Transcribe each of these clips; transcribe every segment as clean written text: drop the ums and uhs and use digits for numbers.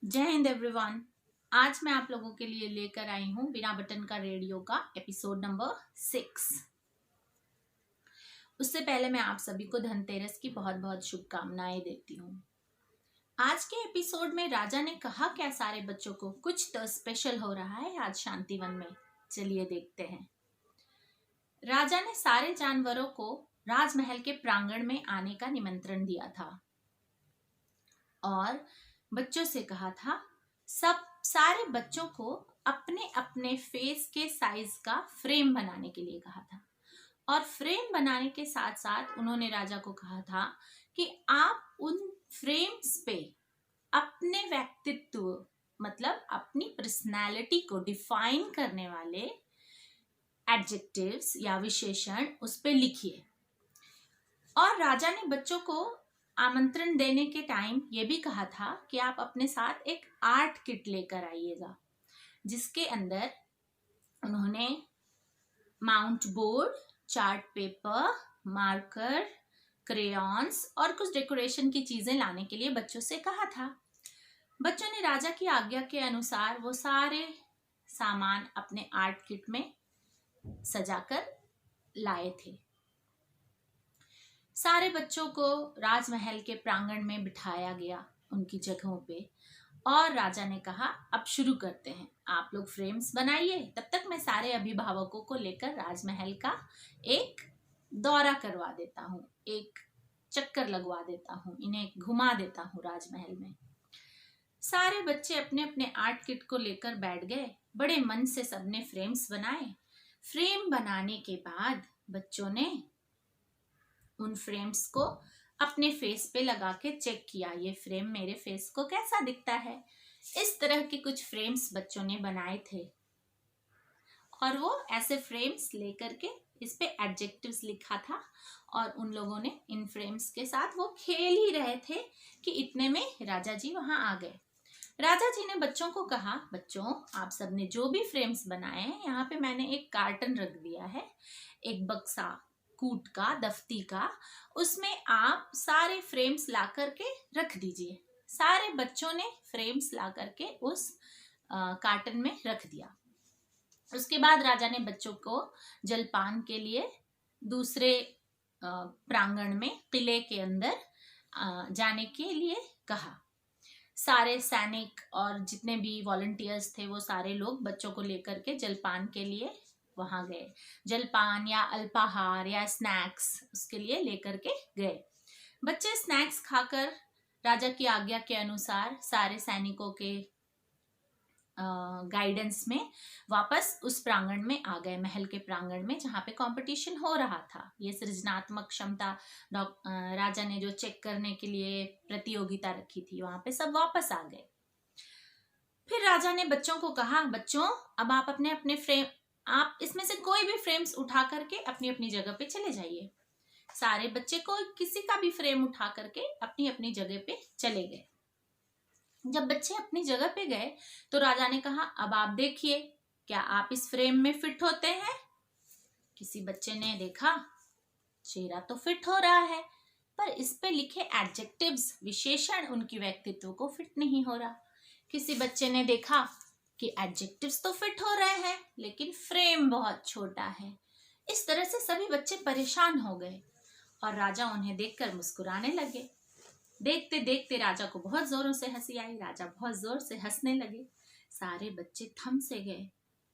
जय हिंद एवरीवन। आज मैं आप लोगों के लिए लेकर आई हूं बिना बटन का रेडियो का एपिसोड नंबर 6। उससे पहले मैं आप सभी को धनतेरस की बहुत बहुत शुभकामनाएं देती हूं। आज के एपिसोड में राजा ने कहा क्या सारे बच्चों को? कुछ तो स्पेशल हो रहा है आज शांतिवन में। चलिए देखते हैं। राजा ने सारे जानवरों को राजमहल के प्रांगण में आने का निमंत्रण दिया था और बच्चों से कहा था सब सारे बच्चों को अपने अपने फेस के साइज का फ्रेम बनाने के लिए कहा था। और फ्रेम बनाने के साथ साथ उन्होंने राजा को कहा था कि आप उन फ्रेम्स पे अपने व्यक्तित्व मतलब अपनी पर्सनैलिटी को डिफाइन करने वाले एडजेक्टिव्स या विशेषण उस पे लिखिए। और राजा ने बच्चों को आमंत्रण देने के टाइम ये भी कहा था कि आप अपने साथ एक आर्ट किट लेकर आइएगा, जिसके अंदर उन्होंने mount board, chart paper, marker, crayons और कुछ डेकोरेशन की चीजें लाने के लिए बच्चों से कहा था। बच्चों ने राजा की आज्ञा के अनुसार वो सारे सामान अपने आर्ट किट में सजाकर लाए थे। सारे बच्चों को राजमहल के प्रांगण में बिठाया गया उनकी जगहों पे और राजा ने कहा अब शुरू करते हैं, आप लोग फ्रेम्स बनाइए, तब तक मैं सारे अभिभावकों को लेकर राजमहल का एक दौरा करवा देता हूँ, एक चक्कर लगवा देता हूँ, इन्हें घुमा देता हूँ राजमहल में। सारे बच्चे अपने अपने आर्ट किट को लेकर बैठ गए। बड़े मन से सबने फ्रेम्स बनाए। फ्रेम बनाने के बाद बच्चों ने उन फ्रेम्स को अपने फेस पे लगा के चेक किया, ये फ्रेम मेरे फेस को कैसा दिखता है। इस तरह के कुछ फ्रेम्स बच्चों ने बनाए थे और वो ऐसे फ्रेम्स लेकर के इस पे एडजेक्टिव्स लिखा था और उन लोगों ने इन फ्रेम्स के साथ वो खेल ही रहे थे कि इतने में राजा जी वहां आ गए। राजा जी ने बच्चों को कहा, बच्चों आप सबने जो भी फ्रेम्स बनाए हैं, यहाँ पे मैंने एक कार्टन रख दिया है, एक बक्सा कूट का, दफ्ती का, उसमें आप सारे फ्रेम्स ला करके रख दीजिए। सारे बच्चों ने फ्रेम्स ला करके उस कार्टन में रख दिया। उसके बाद राजा ने बच्चों को जलपान के लिए दूसरे प्रांगण में किले के अंदर जाने के लिए कहा। सारे सैनिक और जितने भी वॉलंटियर्स थे वो सारे लोग बच्चों को लेकर के जलपान के लिए वहां गए। जलपान या अल्पाहार या स्नैक्स उसके लिए लेकर के गए। बच्चे स्नैक्स खाकर राजा की आज्ञा के अनुसार सारे सैनिकों के गाइडेंस में वापस उस प्रांगण में आ गए, महल के प्रांगण में जहाँ पे कंपटीशन हो रहा था। ये सृजनात्मक क्षमता राजा ने जो चेक करने के लिए प्रतियोगिता रखी थी, वहां पे सब वापस आ गए। फिर राजा ने बच्चों को कहा, बच्चों अब आप अपने अपने फ्रेम, आप इसमें से कोई भी फ्रेम्स उठा करके अपनी अपनी जगह पे चले जाइए। सारे बच्चे को किसी का भी फ्रेम उठा करके अपनी अपनी जगह पे चले गए। जब बच्चे अपनी जगह पे गए तो राजा ने कहा, अब आप देखिए क्या आप इस फ्रेम में फिट होते हैं। किसी बच्चे ने देखा चेहरा तो फिट हो रहा है, पर इस पे लिखे एडजेक्टिव्स विशेषण उनकी व्यक्तित्व को फिट नहीं हो रहा। किसी बच्चे ने देखा कि एडजेक्टिव्स तो फिट हो रहे हैं लेकिन फ्रेम बहुत छोटा है। इस तरह से सभी बच्चे परेशान हो गए और राजा उन्हें देखकर मुस्कुराने लगे। देखते देखते राजा को बहुत जोरों से हंसी आई। राजा बहुत जोर से हंसने लगे। सारे बच्चे थम से गए,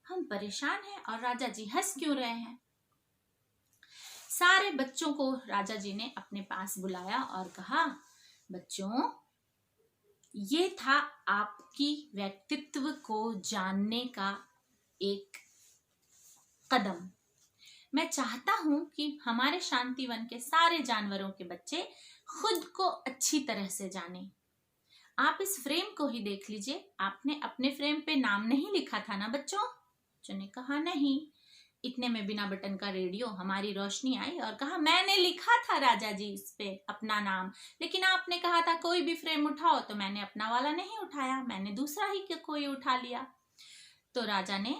हम परेशान हैं और राजा जी हंस क्यों रहे हैं। सारे बच्चों को राजा जी ने अपने पास बुलाया और कहा, बच्चों ये था आपकी व्यक्तित्व को जानने का एक कदम। मैं चाहता हूं कि हमारे शांतिवन के सारे जानवरों के बच्चे खुद को अच्छी तरह से जाने। आप इस फ्रेम को ही देख लीजिए, आपने अपने फ्रेम पे नाम नहीं लिखा था ना बच्चों? बच्चों ने कहा नहीं। इतने में बिना बटन का रेडियो हमारी रोशनी आई और कहा, मैंने लिखा था राजा जी इस पे अपना नाम, लेकिन आपने कहा था कोई भी फ्रेम उठाओ, तो मैंने अपना वाला नहीं उठाया, मैंने दूसरा ही कोई उठा लिया। तो राजा ने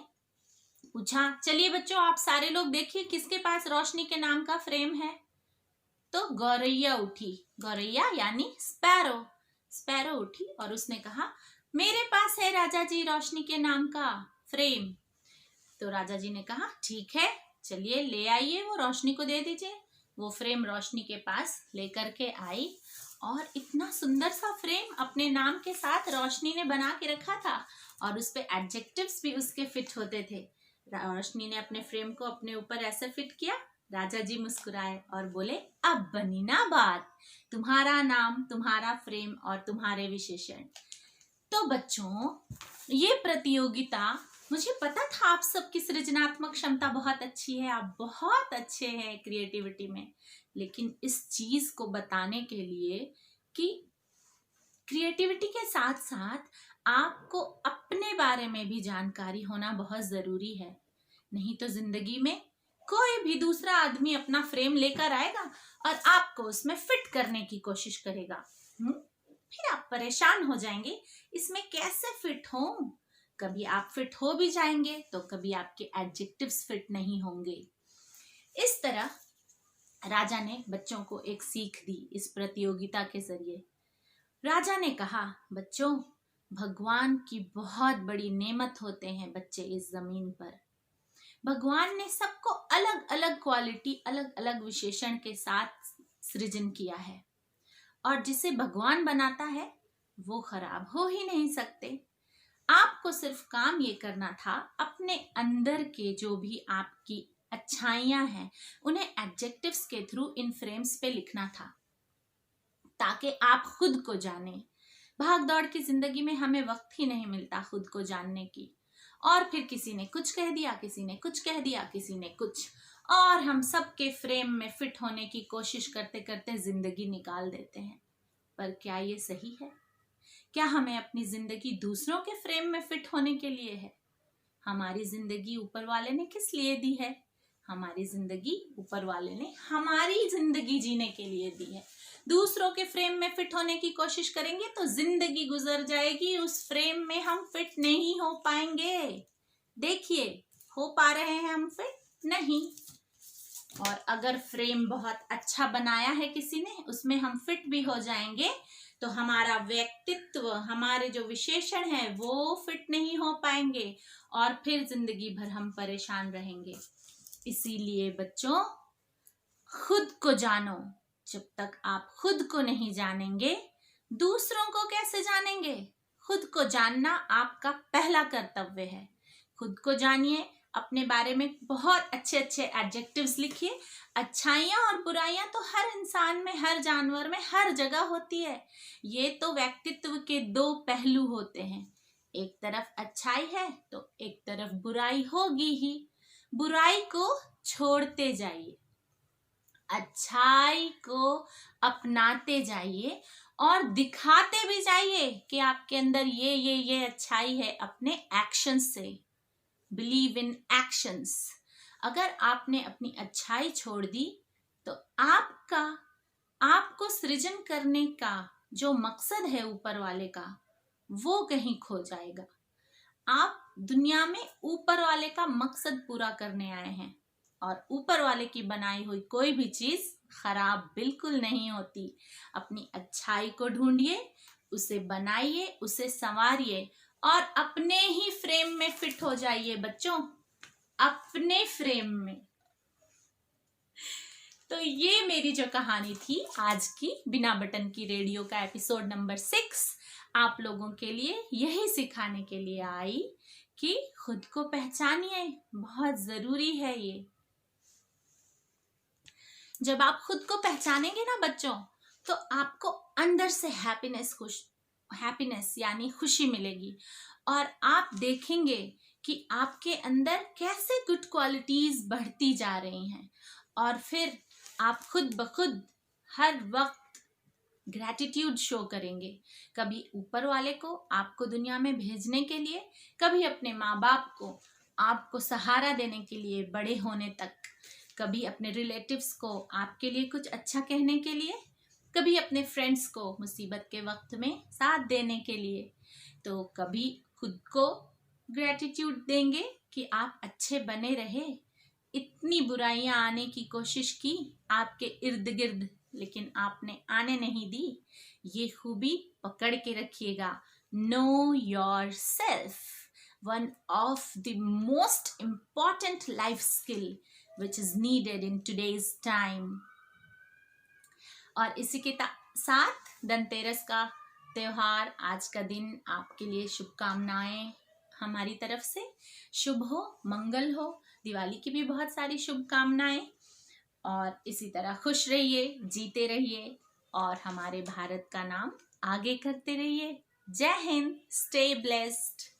पूछा, चलिए बच्चों आप सारे लोग देखिए किसके पास रोशनी के नाम का फ्रेम है। तो गौरैया उठी, गौरैया यानी स्पैरो। स्पैरो उठी और उसने कहा, मेरे पास है राजा जी रोशनी के नाम का फ्रेम। तो राजा जी ने कहा ठीक है, चलिए ले आइए, वो रोशनी को दे दीजिए। वो फ्रेम रोशनी के पास लेकर के आई और इतना सुंदर सा फ्रेम अपने नाम के साथ रोशनी ने बना के रखा था और उस पे एडजेक्टिव्स भी उसके फिट होते थे। रोशनी ने अपने फ्रेम को अपने ऊपर ऐसे फिट किया। राजा जी मुस्कुराए और बोले, अब बनी ना बात, तुम्हारा नाम, तुम्हारा फ्रेम और तुम्हारे विशेषण। तो बच्चों, ये प्रतियोगिता, मुझे पता था आप सबकी सृजनात्मक क्षमता बहुत अच्छी है, आप बहुत अच्छे हैं क्रिएटिविटी में, लेकिन इस चीज को बताने के लिए कि क्रिएटिविटी के साथ साथ आपको अपने बारे में भी जानकारी होना बहुत जरूरी है। नहीं तो जिंदगी में कोई भी दूसरा आदमी अपना फ्रेम लेकर आएगा और आपको उसमें फिट करने की कोशिश करेगा। फिर आप परेशान हो जाएंगे, इसमें कैसे फिट हो। कभी आप फिट हो भी जाएंगे तो कभी आपके एडजेक्टिव्स फिट नहीं होंगे। इस तरह राजा ने बच्चों को एक सीख दी इस प्रतियोगिता के जरिए। राजा ने कहा, बच्चों, भगवान की बहुत बड़ी नेमत होते हैं बच्चे इस जमीन पर। भगवान ने सबको अलग अलग क्वालिटी, अलग अलग विशेषण के साथ सृजन किया है और जिसे भगवान बनाता है वो खराब हो ही नहीं सकते। आपको सिर्फ काम ये करना था, अपने अंदर के जो भी आपकी अच्छाइयां हैं उन्हें एडजेक्टिव्स के थ्रू इन फ्रेम्स पे लिखना था, ताकि आप खुद को जाने। भाग दौड़ की जिंदगी में हमें वक्त ही नहीं मिलता खुद को जानने की, और फिर किसी ने कुछ कह दिया, किसी ने कुछ कह दिया, किसी ने कुछ, और हम सबके फ्रेम में फिट होने की कोशिश करते करते जिंदगी निकाल देते हैं। पर क्या ये सही है? क्या हमें अपनी जिंदगी दूसरों के फ्रेम में फिट होने के लिए है? हमारी जिंदगी ऊपर वाले ने किस लिए दी है? हमारी जिंदगी ऊपर वाले ने हमारी जिंदगी जीने के लिए दी है। दूसरों के फ्रेम में फिट होने की कोशिश करेंगे तो जिंदगी गुजर जाएगी, उस फ्रेम में हम फिट नहीं हो पाएंगे। देखिए, हो पा रहे हैं हम फिट? नहीं। और अगर फ्रेम बहुत अच्छा बनाया है किसी ने, उसमें हम फिट भी हो जाएंगे तो हमारा व्यक्तित्व, हमारे जो विशेषण है वो फिट नहीं हो पाएंगे और फिर जिंदगी भर हम परेशान रहेंगे। इसीलिए बच्चों, खुद को जानो। जब तक आप खुद को नहीं जानेंगे, दूसरों को कैसे जानेंगे? खुद को जानना आपका पहला कर्तव्य है। खुद को जानिए, अपने बारे में बहुत अच्छे अच्छे एडजेक्टिव्स लिखिए। अच्छाइयाँ और बुराइयां तो हर इंसान में, हर जानवर में, हर जगह होती है। ये तो व्यक्तित्व के दो पहलू होते हैं, एक तरफ अच्छाई है तो एक तरफ बुराई होगी ही। बुराई को छोड़ते जाइए, अच्छाई को अपनाते जाइए और दिखाते भी जाइए कि आपके अंदर ये अच्छाई है अपने एक्शंस से। Believe in actions. अगर आपने अपनी अच्छाई छोड़ दी तो आपको सृजन करने का जो मकसद है ऊपर वाले का, वो कहीं खो जाएगा। आप दुनिया में ऊपर वाले का मकसद पूरा करने आए हैं और ऊपर वाले की बनाई हुई कोई भी चीज खराब बिल्कुल नहीं होती। अपनी अच्छाई को ढूंढिए, उसे बनाइए, उसे संवारिए और अपने ही फ्रेम में फिट हो जाइए बच्चों, अपने फ्रेम में। तो ये मेरी जो कहानी थी आज की बिना बटन की रेडियो का एपिसोड नंबर 6 आप लोगों के लिए यही सिखाने के लिए आई कि खुद को पहचानिए, बहुत जरूरी है ये। जब आप खुद को पहचानेंगे ना बच्चों, तो आपको अंदर से हैप्पीनेस यानी खुशी मिलेगी और आप देखेंगे कि आपके अंदर कैसे गुड क्वालिटीज बढ़ती जा रही हैं और फिर आप खुद ब खुद हर वक्त ग्रैटिट्यूड शो करेंगे। कभी ऊपर वाले को आपको दुनिया में भेजने के लिए, कभी अपने माँ बाप को आपको सहारा देने के लिए बड़े होने तक, कभी अपने रिलेटिव्स को आपके लिए कुछ अच्छा कहने के लिए, कभी अपने फ्रेंड्स को मुसीबत के वक्त में साथ देने के लिए, तो कभी खुद को ग्रैटिट्यूड देंगे कि आप अच्छे बने रहे। इतनी बुराइयां आने की कोशिश की आपके इर्द गिर्द, लेकिन आपने आने नहीं दी। ये खूबी पकड़ के रखिएगा, know yourself, one of the most important life skill which is needed in today's time. और इसी के साथ धनतेरस का त्योहार, आज का दिन आपके लिए शुभकामनाएं हमारी तरफ से। शुभ हो, मंगल हो। दिवाली की भी बहुत सारी शुभकामनाएं। और इसी तरह खुश रहिए, जीते रहिए और हमारे भारत का नाम आगे करते रहिए। जय हिंद, स्टे ब्लेस्ड।